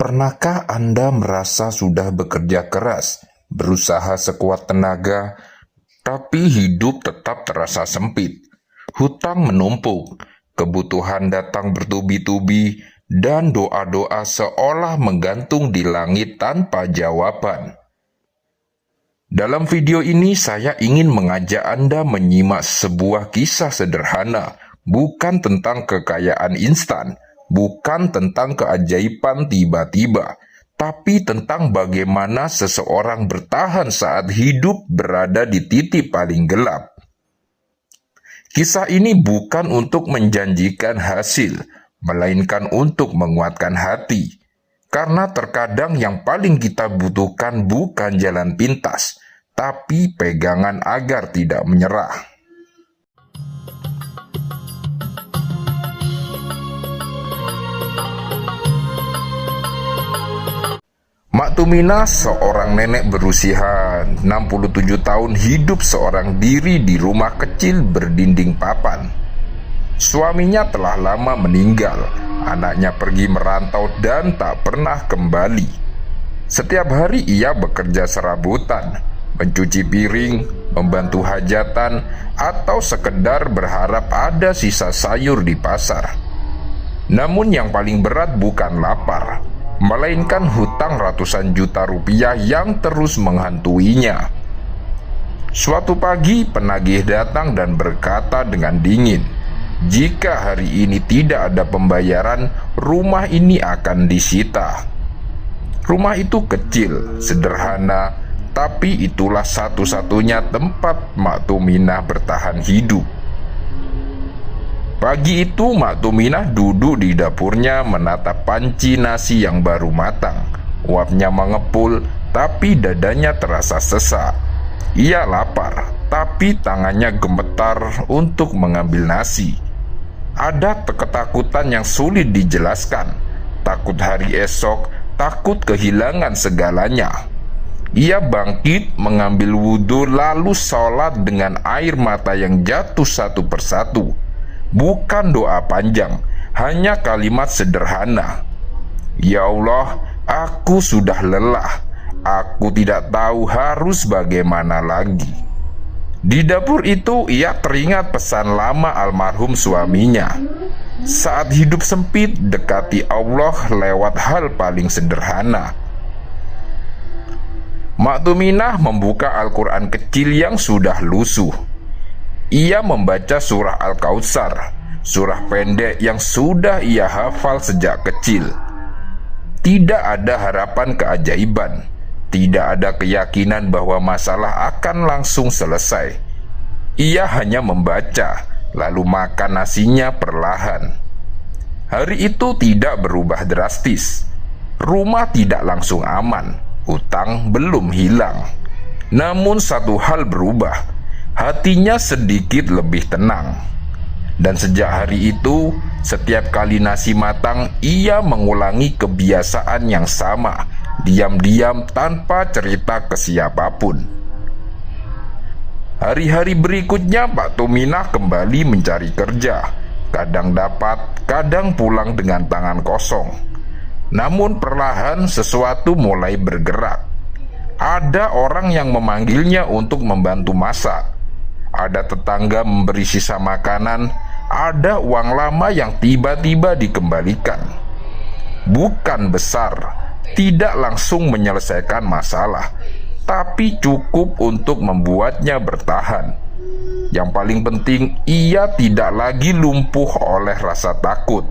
Pernahkah Anda merasa sudah bekerja keras, berusaha sekuat tenaga, tapi hidup tetap terasa sempit? Hutang menumpuk, kebutuhan datang bertubi-tubi, dan doa-doa seolah menggantung di langit tanpa jawaban. Dalam video ini saya ingin mengajak Anda menyimak sebuah kisah sederhana, bukan tentang kekayaan instan, bukan tentang keajaiban tiba-tiba, tapi tentang bagaimana seseorang bertahan saat hidup berada di titik paling gelap. Kisah ini bukan untuk menjanjikan hasil, melainkan untuk menguatkan hati. Karena terkadang yang paling kita butuhkan bukan jalan pintas, tapi pegangan agar tidak menyerah. Mak Tuminah, seorang nenek berusia 67 tahun, hidup seorang diri di rumah kecil berdinding papan. Suaminya telah lama meninggal, anaknya pergi merantau dan tak pernah kembali. Setiap hari ia bekerja serabutan, mencuci piring, membantu hajatan, atau sekedar berharap ada sisa sayur di pasar. Namun yang paling berat bukan lapar, melainkan hutang ratusan juta rupiah yang terus menghantuinya. Suatu pagi penagih datang dan berkata dengan dingin, "Jika hari ini tidak ada pembayaran, rumah ini akan disita." Rumah itu kecil, sederhana, tapi itulah satu-satunya tempat Mak Tuminah bertahan hidup. Pagi itu Mak Tuminah duduk di dapurnya menatap panci nasi yang baru matang. Uapnya mengepul, tapi dadanya terasa sesak. Ia lapar, tapi tangannya gemetar untuk mengambil nasi. Ada ketakutan yang sulit dijelaskan. Takut hari esok, takut kehilangan segalanya. Ia bangkit, mengambil wudhu, lalu sholat dengan air mata yang jatuh satu persatu. Bukan doa panjang, hanya kalimat sederhana. "Ya Allah, aku sudah lelah. Aku tidak tahu harus bagaimana lagi." Di dapur itu ia teringat pesan lama almarhum suaminya. Saat hidup sempit, dekati Allah lewat hal paling sederhana. Mak Tuminah membuka Al-Quran kecil yang sudah lusuh. Ia membaca surah Al-Kautsar, surah pendek yang sudah ia hafal sejak kecil. Tidak ada harapan keajaiban, tidak ada keyakinan bahwa masalah akan langsung selesai. Ia hanya membaca, lalu makan nasinya perlahan. Hari itu tidak berubah drastis. Rumah tidak langsung aman, hutang belum hilang. Namun satu hal berubah, hatinya sedikit lebih tenang. Dan sejak hari itu, setiap kali nasi matang, ia mengulangi kebiasaan yang sama, diam-diam tanpa cerita ke siapapun. Hari-hari berikutnya Pak Tuminah kembali mencari kerja. Kadang dapat, kadang pulang dengan tangan kosong. Namun perlahan sesuatu mulai bergerak. Ada orang yang memanggilnya untuk membantu masak. Ada tetangga memberi sisa makanan. Ada uang lama yang tiba-tiba dikembalikan. Bukan besar, tidak langsung menyelesaikan masalah, tapi cukup untuk membuatnya bertahan. Yang paling penting, ia tidak lagi lumpuh oleh rasa takut.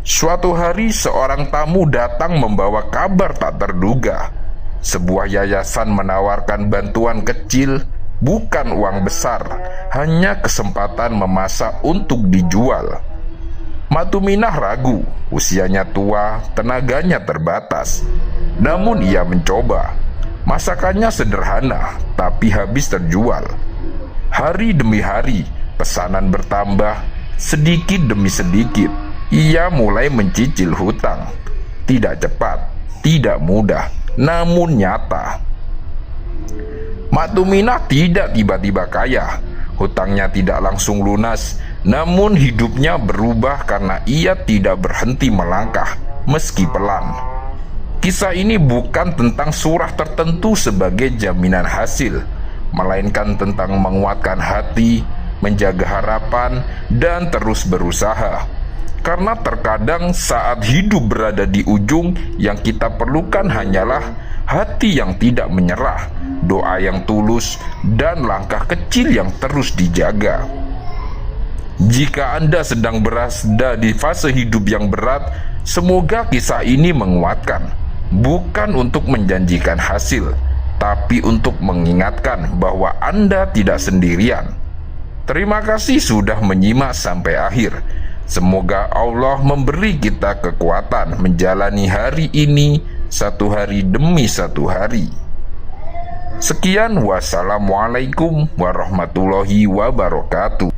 Suatu hari seorang tamu datang membawa kabar tak terduga. Sebuah yayasan menawarkan bantuan kecil, bukan uang besar, hanya kesempatan memasak untuk dijual. Mak Tuminah ragu, usianya tua, tenaganya terbatas. Namun ia mencoba. Masakannya sederhana, tapi habis terjual. Hari demi hari, pesanan bertambah, sedikit demi sedikit. Ia mulai mencicil hutang. Tidak cepat, tidak mudah, namun nyata. Mak Tuminah tidak tiba-tiba kaya. Hutangnya tidak langsung lunas, namun hidupnya berubah karena ia tidak berhenti melangkah. meski pelan. Kisah ini bukan tentang surah tertentu sebagai jaminan hasil, melainkan tentang menguatkan hati, menjaga harapan, dan terus berusaha. Karena terkadang saat hidup berada di ujung, yang kita perlukan hanyalah hati yang tidak menyerah, doa yang tulus, dan langkah kecil yang terus dijaga. Jika Anda sedang berada di fase hidup yang berat, semoga kisah ini menguatkan, bukan untuk menjanjikan hasil, tapi untuk mengingatkan bahwa Anda tidak sendirian. Terima kasih sudah menyimak sampai akhir. Semoga Allah memberi kita kekuatan menjalani hari ini satu hari demi satu hari. Sekian, wassalamualaikum warahmatullahi wabarakatuh.